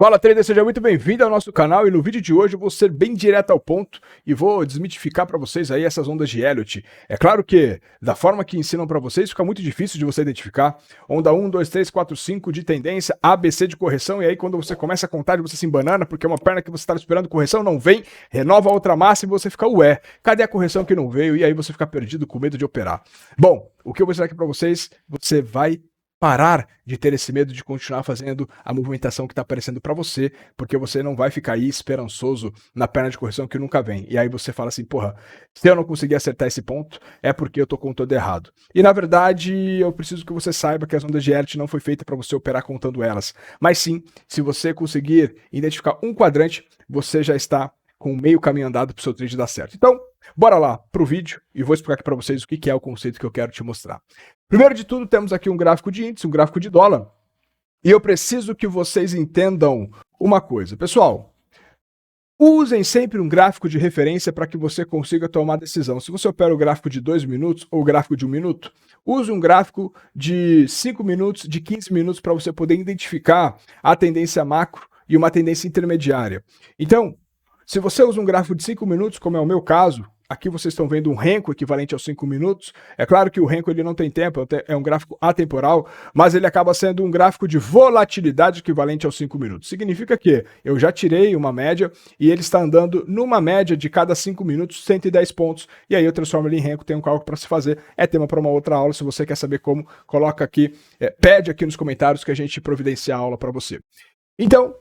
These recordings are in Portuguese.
Fala, trader, seja muito bem-vindo ao nosso canal e no vídeo de hoje eu vou ser bem direto ao ponto e vou desmitificar para vocês aí essas ondas de Elliott. É claro que da forma que ensinam para vocês fica muito difícil de você identificar. Onda 1, 2, 3, 4, 5 de tendência, ABC de correção e aí quando você começa a contar você se embanana porque é uma perna que você estava esperando correção, não vem, renova a outra massa e você fica, ué, cadê a correção que não veio? E aí você fica perdido com medo de operar. Bom, o que eu vou ensinar aqui para vocês, você vai parar de ter esse medo de continuar fazendo a movimentação que está aparecendo para você, porque você não vai ficar aí esperançoso na perna de correção que nunca vem. E aí você fala assim, porra, se eu não conseguir acertar esse ponto, é porque eu tô contando errado. E na verdade, eu preciso que você saiba que as ondas de Elliott não foi feita para você operar contando elas. Mas sim, se você conseguir identificar um quadrante, você já está com meio caminho andado para o seu trade dar certo. Então, bora lá pro vídeo e vou explicar aqui para vocês o que é o conceito que eu quero te mostrar. Primeiro de tudo, temos aqui um gráfico de índice, um gráfico de dólar. E eu preciso que vocês entendam uma coisa. Pessoal, usem sempre um gráfico de referência para que você consiga tomar decisão. Se você opera o gráfico de 2 minutos ou o gráfico de 1 minuto, use um gráfico de 5 minutos, de 15 minutos para você poder identificar a tendência macro e uma tendência intermediária. Então, se você usa um gráfico de 5 minutos, como é o meu caso, aqui vocês estão vendo um Renko equivalente aos 5 minutos. É claro que o Renko ele não tem tempo, é um gráfico atemporal, mas ele acaba sendo um gráfico de volatilidade equivalente aos 5 minutos. Significa que eu já tirei uma média e ele está andando numa média de cada 5 minutos, 110 pontos, e aí eu transformo ele em Renko, tem um cálculo para se fazer. É tema para uma outra aula, se você quer saber como, coloca aqui, pede aqui nos comentários que a gente providencia a aula para você. Então,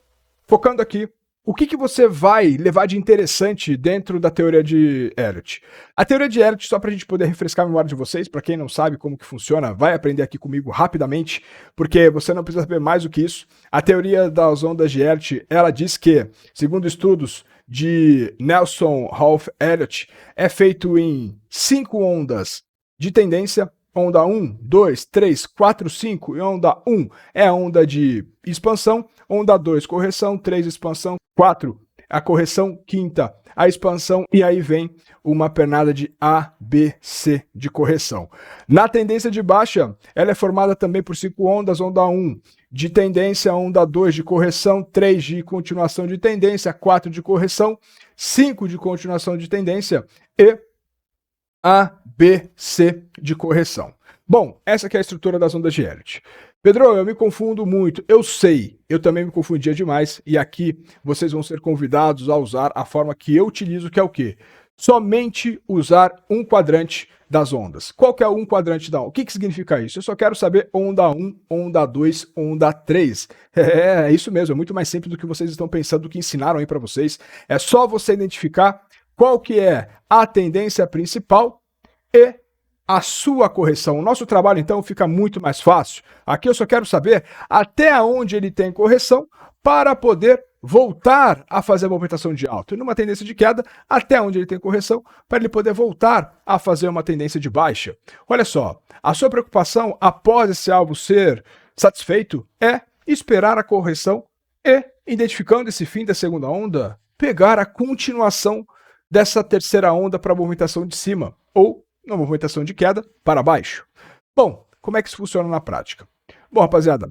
focando aqui, o que você vai levar de interessante dentro da teoria de Elliott? A teoria de Elliott, só para a gente poder refrescar a memória de vocês, para quem não sabe como que funciona, vai aprender aqui comigo rapidamente, porque você não precisa saber mais do que isso. A teoria das ondas de Elliott, ela diz que, segundo estudos de Nelson Ralph Elliott, é feito em 5 ondas de tendência. Onda 1, 2, 3, 4, 5 e onda 1 é a onda de expansão, onda 2 correção, 3 expansão, 4 a correção, quinta a expansão e aí vem uma pernada de A, B, C de correção. Na tendência de baixa, ela é formada também por 5 ondas, onda 1 de tendência, onda 2 de correção, 3 de continuação de tendência, 4 de correção, 5 de continuação de tendência e A, B, C de correção. Bom, essa aqui é a estrutura das ondas de Elliott. Pedro, eu me confundo muito. Eu sei, eu também me confundia demais. E aqui vocês vão ser convidados a usar a forma que eu utilizo, que é o quê? Somente usar um quadrante das ondas. Qual que é um quadrante da onda? O que significa isso? Eu só quero saber onda 1, onda 2, onda 3. É isso mesmo, é muito mais simples do que vocês estão pensando, do que ensinaram aí para vocês. É só você identificar qual que é a tendência principal e a sua correção. O nosso trabalho, então, fica muito mais fácil. Aqui eu só quero saber até onde ele tem correção para poder voltar a fazer a movimentação de alta. E numa tendência de queda, até onde ele tem correção para ele poder voltar a fazer uma tendência de baixa. Olha só, a sua preocupação após esse alvo ser satisfeito é esperar a correção e, identificando esse fim da segunda onda, pegar a continuação dessa terceira onda para a movimentação de cima, ou na movimentação de queda para baixo. Bom, como é que isso funciona na prática? Bom, rapaziada,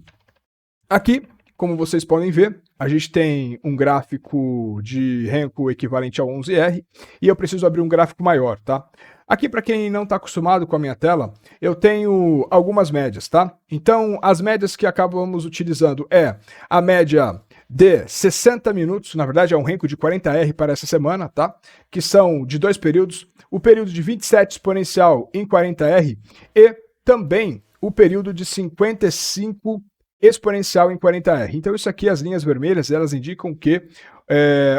aqui, como vocês podem ver, a gente tem um gráfico de Renko equivalente ao 11R e eu preciso abrir um gráfico maior, tá? Aqui, para quem não está acostumado com a minha tela, eu tenho algumas médias, tá? Então, as médias que acabamos utilizando é a média de 60 minutos, na verdade é um Renko de 40R para essa semana, tá? Que são de 2 períodos, o período de 27 exponencial em 40R e também o período de 55 exponencial em 40R. Então isso aqui, as linhas vermelhas, elas indicam que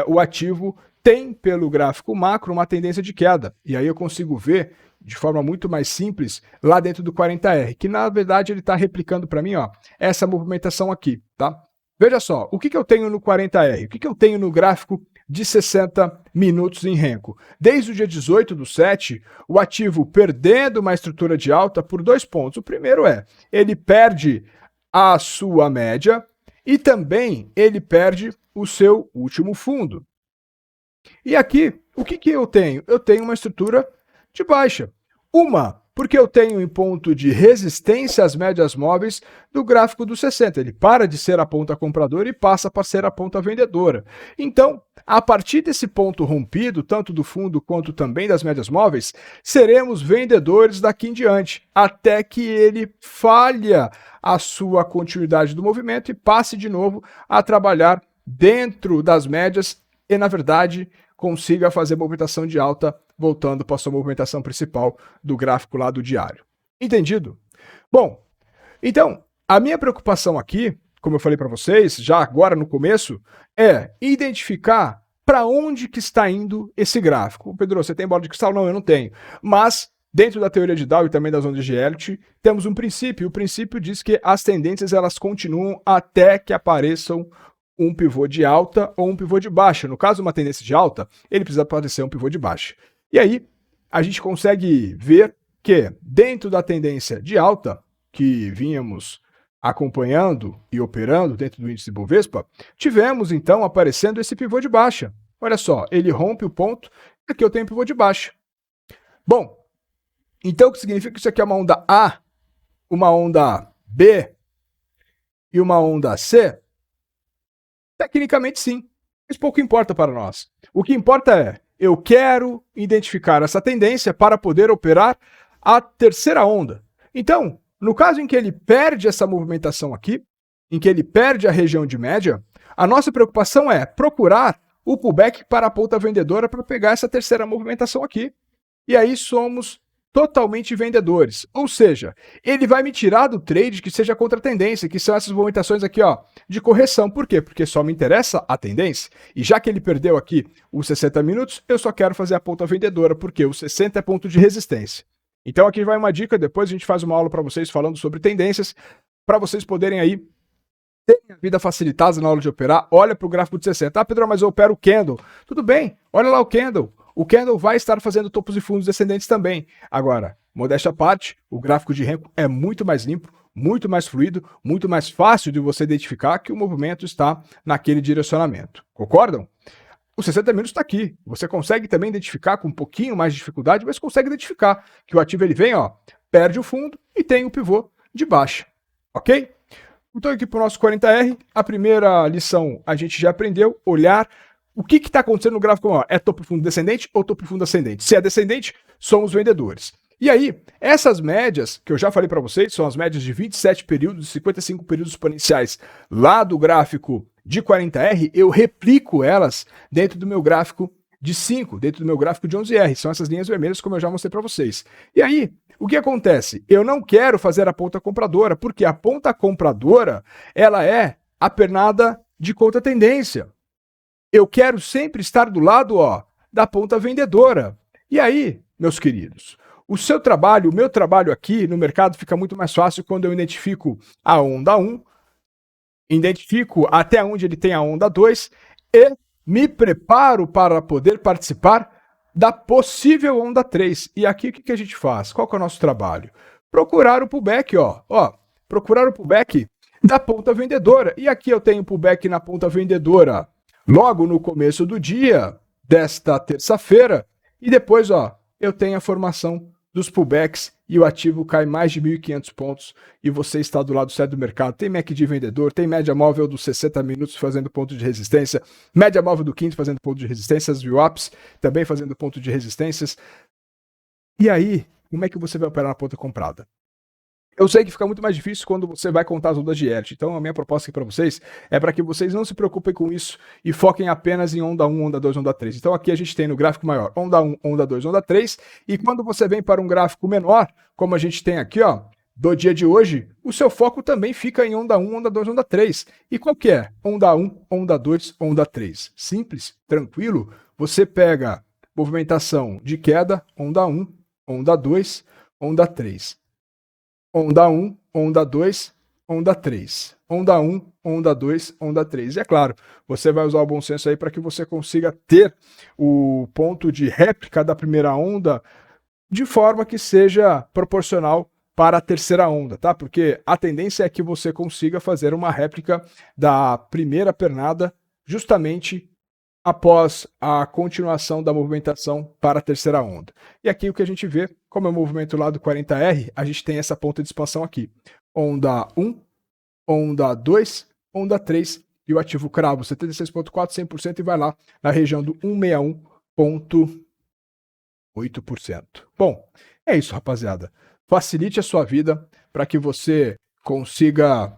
o ativo tem pelo gráfico macro uma tendência de queda. E aí eu consigo ver de forma muito mais simples lá dentro do 40R, que na verdade ele está replicando para mim, ó, essa movimentação aqui, tá? Veja só, o que eu tenho no 40R? O que eu tenho no gráfico de 60 minutos em Renko? Desde o dia 18/7, o ativo perdendo uma estrutura de alta por 2 pontos. O primeiro é, ele perde a sua média e também ele perde o seu último fundo. E aqui, o que eu tenho? Eu tenho uma estrutura de baixa. Uma Porque eu tenho em ponto de resistência as médias móveis do gráfico do 60. Ele para de ser a ponta compradora e passa para ser a ponta vendedora. Então, a partir desse ponto rompido, tanto do fundo quanto também das médias móveis, seremos vendedores daqui em diante, até que ele falha a sua continuidade do movimento e passe de novo a trabalhar dentro das médias e, na verdade, consiga fazer movimentação de alta voltando para a sua movimentação principal do gráfico lá do diário. Entendido? Bom, então, a minha preocupação aqui, como eu falei para vocês, já agora no começo, é identificar para onde que está indo esse gráfico. Pedro, você tem bola de cristal? Não, eu não tenho. Mas, dentro da teoria de Dow e também das ondas de Elliott, temos um princípio. O princípio diz que as tendências elas continuam até que apareçam um pivô de alta ou um pivô de baixa. No caso, uma tendência de alta, ele precisa aparecer um pivô de baixa. E aí, a gente consegue ver que dentro da tendência de alta, que vínhamos acompanhando e operando dentro do índice Bovespa, tivemos então aparecendo esse pivô de baixa. Olha só, ele rompe o ponto, aqui eu tenho pivô de baixa. Bom, então o que significa que isso aqui é uma onda A, uma onda B e uma onda C? Tecnicamente sim, mas pouco importa para nós. O que importa é, eu quero identificar essa tendência para poder operar a terceira onda. Então, no caso em que ele perde essa movimentação aqui, em que ele perde a região de média, a nossa preocupação é procurar o pullback para a ponta vendedora para pegar essa terceira movimentação aqui. E aí somos totalmente vendedores. Ou seja, ele vai me tirar do trade que seja contra a tendência, que são essas movimentações aqui, ó, de correção. Por quê? Porque só me interessa a tendência. E já que ele perdeu aqui os 60 minutos, eu só quero fazer a ponta vendedora, porque o 60 é ponto de resistência. Então aqui vai uma dica, depois a gente faz uma aula para vocês falando sobre tendências, para vocês poderem aí ter a vida facilitada na hora de operar. Olha para o gráfico de 60. Ah, Pedro, mas eu opero o candle. Tudo bem, olha lá o candle. O candle vai estar fazendo topos e fundos descendentes também. Agora, modéstia à parte, o gráfico de Renko é muito mais limpo, muito mais fluido, muito mais fácil de você identificar que o movimento está naquele direcionamento. Concordam? O 60 minutos está aqui. Você consegue também identificar com um pouquinho mais de dificuldade, mas consegue identificar que o ativo ele vem, ó, perde o fundo e tem o pivô de baixa. Ok? Então aqui para o nosso 40R, a primeira lição a gente já aprendeu, olhar o que está acontecendo no gráfico maior? É topo fundo descendente ou topo fundo ascendente? Se é descendente, somos vendedores. E aí, essas médias, que eu já falei para vocês, são as médias de 27 períodos e 55 períodos exponenciais lá do gráfico de 40R, eu replico elas dentro do meu gráfico de 5, dentro do meu gráfico de 11R. São essas linhas vermelhas, como eu já mostrei para vocês. E aí, o que acontece? Eu não quero fazer a ponta compradora, porque a ponta compradora, ela é a pernada de contra-tendência. Eu quero sempre estar do lado, ó, da ponta vendedora. E aí, meus queridos, o seu trabalho, o meu trabalho aqui no mercado fica muito mais fácil quando eu identifico a onda 1, identifico até onde ele tem a onda 2 e me preparo para poder participar da possível onda 3. E aqui o que a gente faz? Qual que é o nosso trabalho? Procurar o pullback, ó, procurar o pullback da ponta vendedora. E aqui eu tenho pullback na ponta vendedora logo no começo do dia desta terça-feira, e depois, ó, eu tenho a formação dos pullbacks e o ativo cai mais de 1.500 pontos e você está do lado certo do mercado. Tem MACD vendedor, tem média móvel dos 60 minutos fazendo ponto de resistência, média móvel do 15 fazendo ponto de resistência, as VWAPs também fazendo ponto de resistências. E aí, como é que você vai operar na ponta comprada? Eu sei que fica muito mais difícil quando você vai contar as ondas de Elliott. Então a minha proposta aqui para vocês é para que vocês não se preocupem com isso e foquem apenas em onda 1, onda 2, onda 3. Então aqui a gente tem no gráfico maior onda 1, onda 2, onda 3. E quando você vem para um gráfico menor, como a gente tem aqui, ó, do dia de hoje, o seu foco também fica em onda 1, onda 2, onda 3. E qual que é? Onda 1, onda 2, onda 3. Simples, tranquilo. Você pega movimentação de queda, onda 1, onda 2, onda 3. Onda 1, onda 2, onda 3. Onda 1, onda 2, onda 3. E é claro, você vai usar o bom senso aí para que você consiga ter o ponto de réplica da primeira onda de forma que seja proporcional para a terceira onda, tá? Porque a tendência é que você consiga fazer uma réplica da primeira pernada justamente após a continuação da movimentação para a terceira onda. E aqui o que a gente vê, como é o movimento lá do 40R, a gente tem essa ponta de expansão aqui. Onda 1, onda 2, onda 3 e o ativo cravo 76,4%, 100% e vai lá na região do 161,8%. Bom, é isso, rapaziada. Facilite a sua vida para que você consiga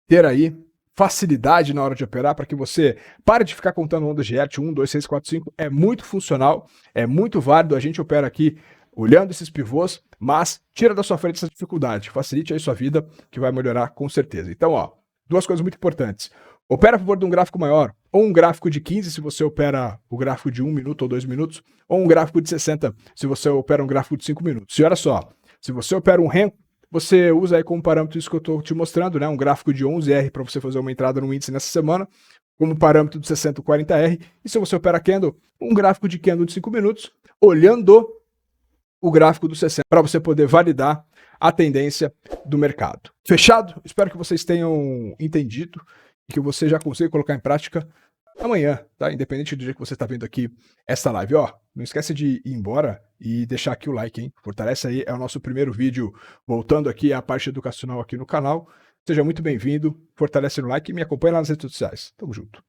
ter aí facilidade na hora de operar, para que você pare de ficar contando ondas de Elliott 1, 2, 6, 4, 5. É muito funcional, é muito válido. A gente opera aqui olhando esses pivôs, mas tira da sua frente essa dificuldade. Facilite aí sua vida, que vai melhorar com certeza. Então, ó, duas coisas muito importantes. Opera a favor de um gráfico maior, ou um gráfico de 15 se você opera o gráfico de 1 minuto ou 2 minutos, ou um gráfico de 60 se você opera um gráfico de 5 minutos. E olha só, se você opera um REM, você usa aí como parâmetro isso que eu estou te mostrando, né? Um gráfico de 11R para você fazer uma entrada no índice nessa semana, como parâmetro de 60 ou 40R. E se você opera candle, um gráfico de candle de 5 minutos, olhando o gráfico do 60 para você poder validar a tendência do mercado. Fechado? Espero que vocês tenham entendido e que você já consiga colocar em prática amanhã, tá? Independente do dia que você está vendo aqui essa live, ó. Não esquece de ir embora e deixar aqui o like, hein? Fortalece aí, é o nosso primeiro vídeo voltando aqui à parte educacional aqui no canal. Seja muito bem-vindo, fortalece no like e me acompanha lá nas redes sociais. Tamo junto.